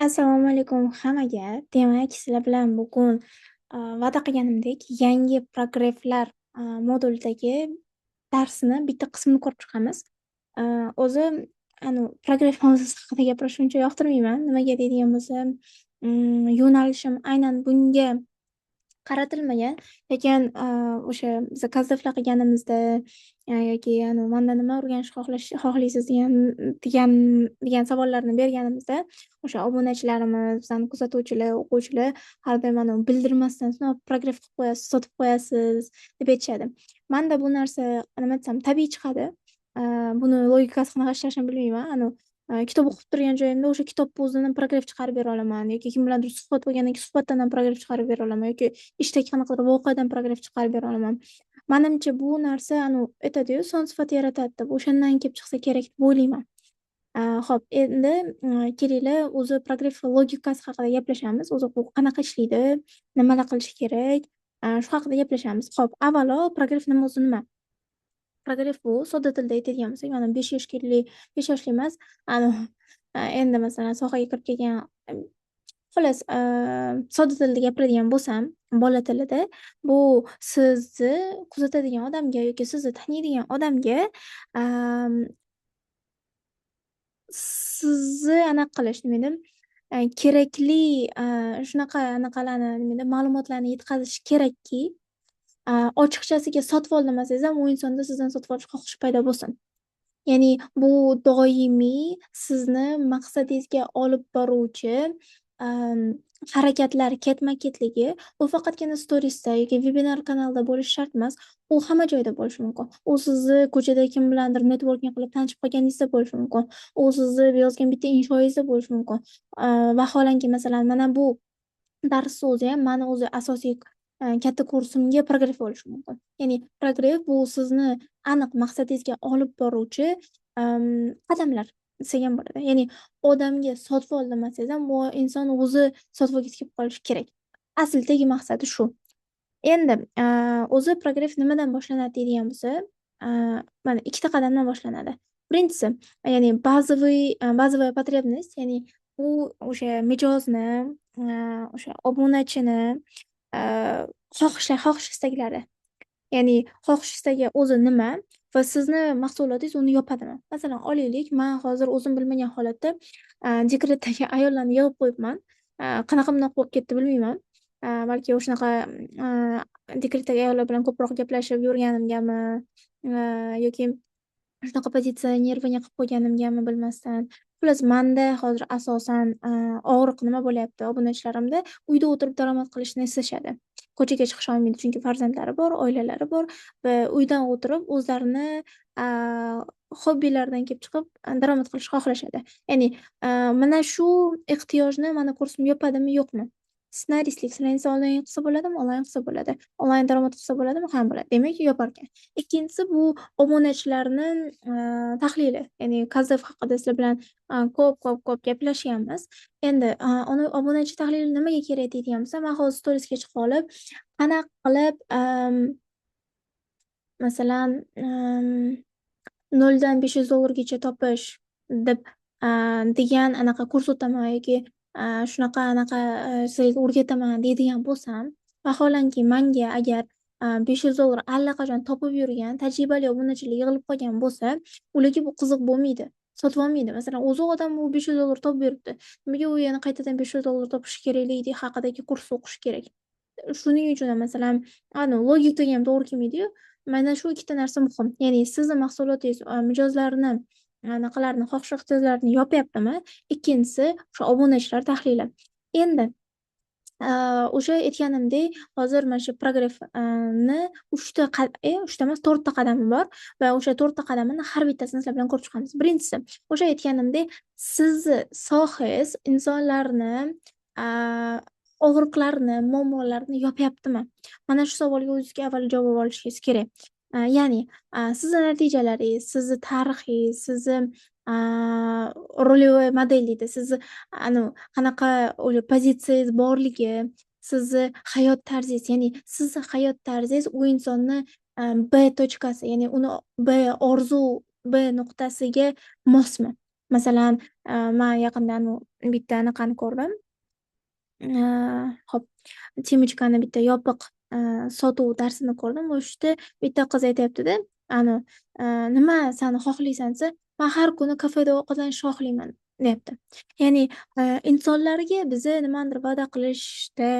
Assalomu alaykum hammaga. Demak, sizlar bilan bugun va'da qilganimdek yangi paragraflar modulidagi darsni bitta qismini ko'rib chiqamiz. O'zi paragraf mavzusi haqida gapirishni uncha yoqtirmayman. Nimaga deydigan bo'lsam, yo'nalishim aynan bunga qaratilmagan. Lekin o'sha biz konsertlar qilganimizda yoki "Manda nima o'rganishni xohlaysiz?" degan savollarni berganimizda o'sha obunachilarimiz, bizani kuzatuvchilar, o'quvchilar har doim bildirmasdan "Paragraf qilib qo'yasiz, sotib qo'yasiz" deb aytishadi. Manda bu narsa nima desam tabiiy chiqadi. Buni logikasi qanaqa ishlashini bilmayman. Kitob o'qib turgan joyimda o'sha kitobni o'zidan paragraf chiqarib bera olaman yoki kim bilandir suhbat bo'lgandan keyin suhbatdan ham paragraf chiqarib bera olaman yoki ishdagi qanaqadir voqeadan paragraf chiqarib bera olaman. Manimcha bu narsa aytadi-yu, son sifat yaratadi deb o'shandan kelib chiqsa kerak deb o'ylayman. Xo'p, endi kelinglar o'zi paragraf logikasi haqida gaplashamiz. O'zi bu qanaqa ishlaydi, nimalar qilish kerak, shu haqida gaplashamiz. Xo'p, avvalo paragraf o'zi nima? Paragraf bu sodda tilda aytadigan bo'lsak, mana 5 yoshli emas, ani endi masalan sohaga kirib kelgan, xullas, sodda tilda gapiradigan bo'lsam, bola tilida, bu sizni kuzatadigan odamga yoki sizni taniydigan odamga, am, sizni anaqa qilish, nima deydim, kerakli, shunaqa anaqalarni, nima deydim, ma'lumotlarni yetkazish kerakki, ochiqchasiga sotib ol demasangiz ham, u insonda sizdan sotib olish xohishi paydo bo'lsin. Ya'ni bu doimiy sizni maqsadingizga olib boruvchi am, harakatlar ketma-ketligi, u faqatgina storiesda yoki webinar kanalida bo'lishi shart emas. U hamma joyda bo'lishi mumkin. U sizni ko'chada kim bilandir networking qilib tanishib qolganingizda bo'lishi mumkin. U sizni yozgan bitta inshoyingizda bo'lishi mumkin. Vaholanki masalan mana bu darsni o'zi ham mani o'zi asosiy katta kursimga paragraf bo'lishi mumkin. Ya'ni paragraf bu sizni aniq maqsadingizga olib boruvchi qadamlar desak ham bo'ladi. Ya'ni odamga sotib ol demasangiz ham, u inson o'zi sotib olgisi kelib qolishi kerak. Asl tegi maqsadi shu. Endi o'zi paragraf nimadan boshlanadi deydigan bo'lsa, mana ikkita qadamdan boshlanadi. Birinchisi, ya'ni базовая потребность, ya'ni u o'sha mijozni, o'sha obunachini xohish-istaklari. Ya'ni xohish-istagi o'zi nima va sizni mahsulotingiz uni yopadimi? Masalan, olaylik, men hozir o'zim bilmagan holatda dekretdagi ayollarni yig'ib qo'yibman. Qanaqa bunaqa bo'lib ketdi bilmayman. Balki o'shanaqa dekretdagi ayollar bilan ko'proq gaplashib yurganimgami, yoki shunaqa pozitsionerovание qilib qo'yganimgami bilmasdan. Xullas, manda hozir asosan og'riq nima bo'lyapti? Obunachilarimda uyda o'tirib daromad qilishni istashadi. Ko'chaga chiqisha olmaydi, chunki farzandlari bor, oilalari bor va uydan o'tirib o'zlarini hobbilaridan kelib chiqib daromad qilishni xohlashadi. Ya'ni mana shu ehtiyojni mani kursim yopadimi, yo'qmi? Ssenaristlik sizlar onlayn qilsa bo'ladimi? Onlayn qilsa bo'ladi. Onlayn daromad qilsa bo'ladimi? Ham bo'ladi. Demak, yoparkan. Ikkinchisi bu obunachilarni tahlili. Ya'ni Kazdev haqida sizlar bilan ko'p gaplashganmiz. Endi obunachi tahlili nimaga kerak deydigan bo'lsa, men hozir storiesga chiqib olib, qanaqa qilib masalan 0 dan $500 topish deb degan anaqa kurs o'taman yoki shunaqa anaqa sizlarga o'rgataman deydigan bo'lsam, vaholanki menga agar $500 allaqachon topib yurgan tajribali obunachilar yig'ilib qolgan bo'lsa, ularga bu qiziq bo'lmaydi. Sotib olmaydi. Masalan, o'zi odam u $500 topib beribdi. Nimaga u yana qaytadan $500 topishi kerakligidek haqidagi kurs o'qish kerak? Shuning uchun ham masalan, logikaga ham to'g'ri kelmaydi-yu. Mana shu ikkita narsa muhim. Ya'ni sizni mahsulotingiz mijozlarni, anaqalarni, xohish-ehtiyojlarini yopyaptimi? Ikkinchisi, o'sha obunachilar tahlili. Endi o'sha aytganimdek, hozir mana shu paragrafni 3 emas, 4 ta qadami bor va o'sha 4 ta qadamini har bittasini sizlar bilan ko'rib chiqamiz. Birinchisi, o'sha aytganimdek, sizni sohangiz insonlarni og'riqlarini, muammolarini yopyaptimi? Mana shu savolga o'zingizga avval javob olishingiz kerak. Ya'ni sizni natijalaringiz, sizni tarixingiz, sizni ролевой model deydi. Sizni qanaqa o'sha pozitsiyangiz borligi, sizni hayot tarzingiz, ya'ni sizni hayot tarzingiz u insonni B tochkasi, ya'ni uni B orzu B nuqtasiga mosmi? Masalan, man yaqinda bitta anaqani ko'rdim. Hop, Timochkani bitta yopiq sotuv darsini ko'rdim. O'shda bitta qiz aytyapti-da, ani nima sani xohlaysan desa, man har kuni kafeda ovqatlanishni xohlayman, deyapti. Ya'ni insonlarga biza nimanidir va'da qilishda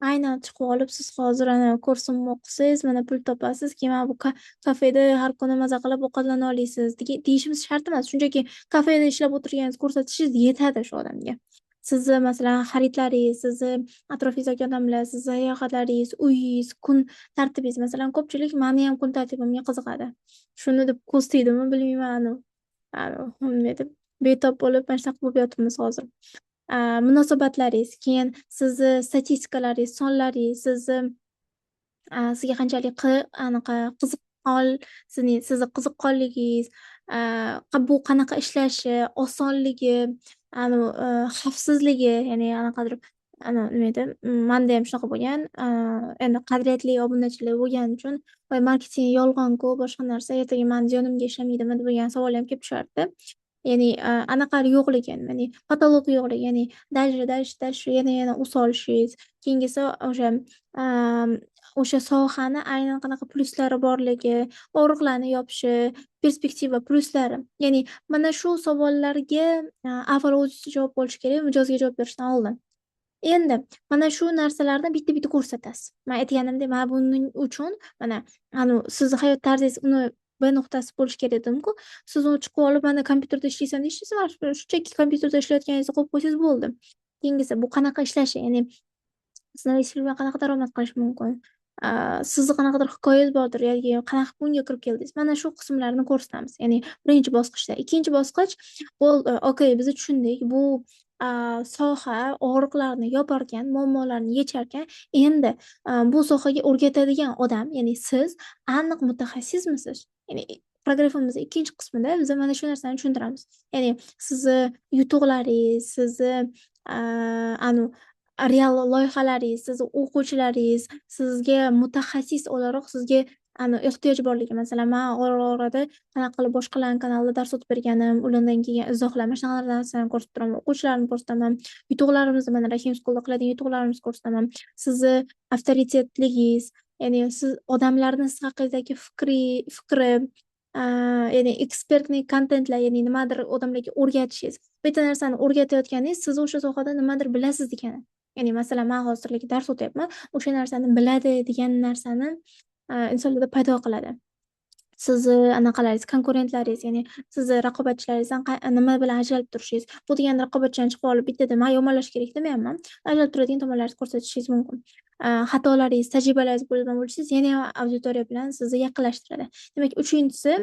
aynan chiqib olib, siz hozir ko'rsatma o'qisangiz, mana pul topasiz, keyin mana bu kafeda har kuni maza qilib ovqatlana olasiz deyishimiz shart emas. Shunchaki kafeda ishlab o'tirganingizni ko'rsatishingiz yetadi shu odamga. Sizni masalan xaridlaringiz, sizni atrofingizdagi odamlar, sizni sayohatlaringiz, uyingiz, kun tartibingiz. Masalan, ko'pchilik meni ham kun tartibimga qiziqadi. Shuni deb ko'z tegdimi bilmayman. Nima deb betob bo'lib mana shunaqa bo'lib yotibmiz hozir. Munosabatlaringiz, keyin sizni statistikalaringiz, sonlaringiz, sizga qanchalik anaqa qiziqqon, sizni qiziqqonligingiz, bu qanaqa ishlashi, osonligi, xavfsizligi, ya'ni anaqadir nima edi, manda ham shunaqa bo'lgan. Endi qadriyatli obunachilar bo'lgani uchun voy marketing yolg'on-ku, boshqa narsa, ertaga mani jonimga ishlamaydimi degan savol ham kelib tushardi. Ya'ni anaqalari yo'qligi, ya'ni patolog yo'qligi, ya'ni dash yana us olishingiz, keyingisi o'sha sohani aynan qanaqa pluslari borligi, og'riqlarni yopishi, perspektiva pluslari. Ya'ni mana shu savollarga avvalo o'zingiz javob bo'lishi kerak, mijozga javob berishdan oldin. Endi mana shu narsalarni bitta-bitta ko'rsatasiz. Men aytganimdek, mana buning uchun mana sizni hayot tarzingiz uni B nuqtasi bo'lishi kerak edim-ku. Siz uni chiqib olib, mana kompyuterda ishlaysan deyishingiz emas, shunchaki kompyuterda ishlayotganingizni qo'yib qo'ysangiz bo'ldi. Keyingisi bu qanaqa ishlashi, ya'ni sizni ish bilan qanaqa daromad qilish mumkin? Sizni qanaqadir hikoyangiz bordir yoki qanaqa bunga kirib keldingiz. Mana shu qismlarni ko'rsatamiz. Ya'ni birinchi bosqichda. Ikkinchi bosqich bo'ldi. Okay, biz tushundik. Bu soha og'riqlarni yoparkan, muammolarni yecharkan, endi bu sohaga o'rgatadigan odam, ya'ni siz aniq mutaxassismisiz? Ya'ni paragrafimizning ikkinchi qismida biz mana shu narsani tushuntiramiz. Ya'ni sizni yutuqlaringiz, sizni real loyihalaringiz, sizni o'quvchilaringiz, sizga mutaxassis o'laroq sizga ehtiyoj borligi. Masalan, men orada qanaqa qilib boshqalarning kanalida dars o'tib berganim, ulardan kelgan izohlar, mana shunaqa narsalarni ko'rsatib turaman. O'quvchilarimni ko'rsataman. Yutuqlarimizni, mana Rahim School'da qiladigan yutuqlarimizni ko'rsataman. Sizni avtoritetligingiz, ya'ni siz odamlarni siz haqingizagi fikri, ya'ni ekspertning kontentlar, ya'ni nimadir odamlarga o'rgatishingiz. Bitta narsani o'rgatayotganingiz, siz o'sha sohada nimadir bilasiz degani. Ya'ni masalan, men hozirlik dars o'tyapman, o'sha narsani biladi degan narsani insonlarda paydo qiladi. Sizni anaqalaringiz, konkurentlaringiz, ya'ni sizni raqobatchilaringizdan nima bilan ajralib turishingiz. Bu degani raqobatchidan chiqib olib bittadan men yomonlash kerak demayapman. Ajralib turadigan tomonlaringizni ko'rsatishingiz mumkin. Xatolaringiz, tajribalaringiz bo'lgan bo'lsangiz, yana ham auditoriya bilan sizni yaqinlashtiradi. Demak, uchinchisi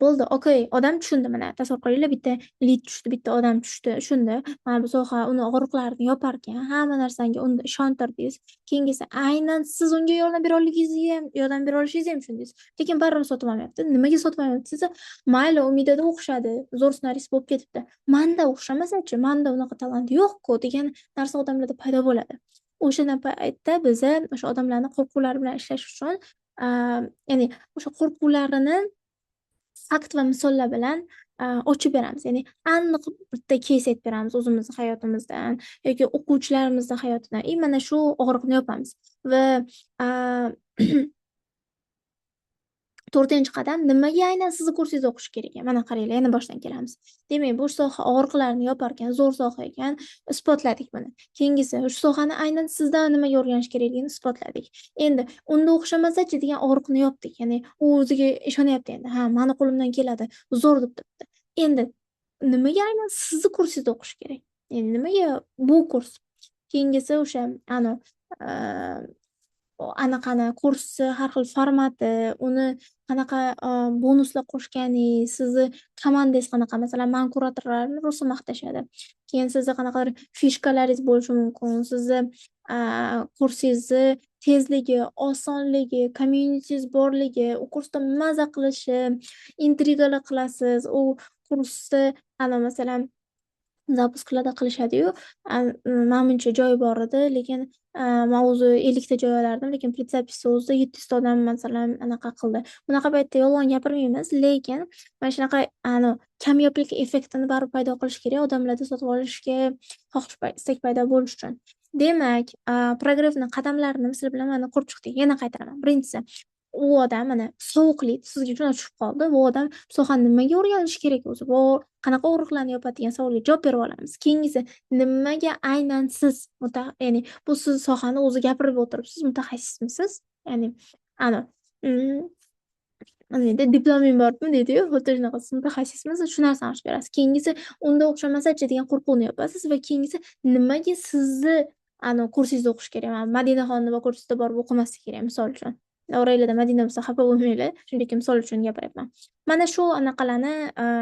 bo'ldi, okay, odam tushundi. Mana tasavvur qilinglar, bitta lead tushdi, bitta odam tushdi, tushundi. Mana bu soha uni og'riqlarini yoparkan, hamma narsanga uni ishontirdingiz. Keyingisi aynan siz unga yordam bera olishingizni ham tushundingiz. Lekin baribir sotib olmayapti. Nimaga sotib olmayapti desa, mayli, umidida o'xshadi, zo'r ssenarist bo'lib ketibdi. Manda o'xshamasa-chi, manda unaqa talant yo'q-ku degan narsa odamlarda paydo bo'ladi. O'sha paytda biza o'sha odamlarni qo'rquvlari bilan ishlash uchun, ya'ni o'sha qo'rquvlarini fakt va misollar bilan ochib beramiz. Ya'ni aniq bitta case aytib beramiz o'zimizni hayotimizdan yoki o'quvchilarimizni hayotidan. Mana shu og'riqni yopamiz. Va to'rtinchi qadam, nimaga aynan sizni kursingizni o'qish kerak? Mana qaranglar, yana boshdan kelamiz. Demak, bu soha og'riqlarni yoparkan, zo'r soha ekan, isbotladik buni. Keyingisi, shu sohani aynan sizdan nimaga o'rganish kerakligini isbotladik. Endi unda o'xshamasa-chi degan og'riqni yopdik. Ya'ni u o'ziga ishonyapti endi. Ha, meni qo'limdan keladi, zo'r deb turibdi. Endi nimaga aynan sizni kursingizda o'qish kerak? Ya'ni nimaga bu kurs? Keyingisi o'sha anaqani kursni har xil formati, uni qanaqa bonuslar qo'shganingiz, sizni komandangiz qanaqa. Masalan, men kuratorlarni rosa maqtashadi. Keyin sizni qanaqadir fishkalaringiz bo'lishi mumkin. Sizni kursingizni tezligi, osonligi, community'siz borligi, u kursda maza qilishi, intrigalar qilasiz. U kursni masalan zapusklarda qilishadi-yu, namuncha joy bor edi, lekin man o'zi 50 ta joy olardim, lekin pritsapisni o'zida 700 ta odam masalan anaqa qildi. Bunaqa paytda yolg'on gapirmaymiz, lekin mana shunaqa kamyoblik effektini baribir paydo qilish kerak odamlarda sotib olishga istak paydo bo'lishi uchun. Demak, progressni qadamlarini sizlar bilan mana ko'rib chiqdik. Yana qaytaraman. Birinchisi, u odam mana sovuqlik sizga juda tushib qoldi. Bu odam sohani nimaga o'rganishi kerak o'zi? Bu qanaqa og'riqlarni yopadi degan savolga javob berib olamiz. Keyingisi, nimaga aynan siz ya'ni bu siz sohani o'zi gapirib o'tiribsiz, mutaxassismisiz? Ya'ni ana mm, mana endi diploming bormi deydi-yu, xuddi shunaqa siz mutaxassismisiz, shu narsani ochib berasiz. Keyingisi, unda o'xshamasa-chi degan qo'rquvni yopasiz va keyingisi, nimaga sizni kursingizda o'qish kerak? Mana Madinaxonni kursida borib o'qimaslik kerak, misol uchun. Oranglarda Madina bo'lsa xafa bo'lmanglar, shunchaki misol uchun gapiryapman. Mana shu anaqalarni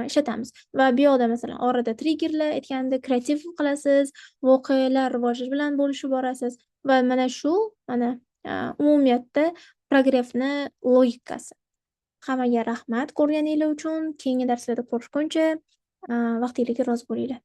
ishlatamiz va bu yoqda masalan orada triggerlar aytganimdek kreativ qilasiz, voqealar rivoji bilan bo'lishib borasiz va mana shu umumiyatda progressni logikasi. Hammaga rahmat ko'rganinglar uchun. Keyingi darslarda ko'rishguncha vaqtinglarga rozi bo'linglar.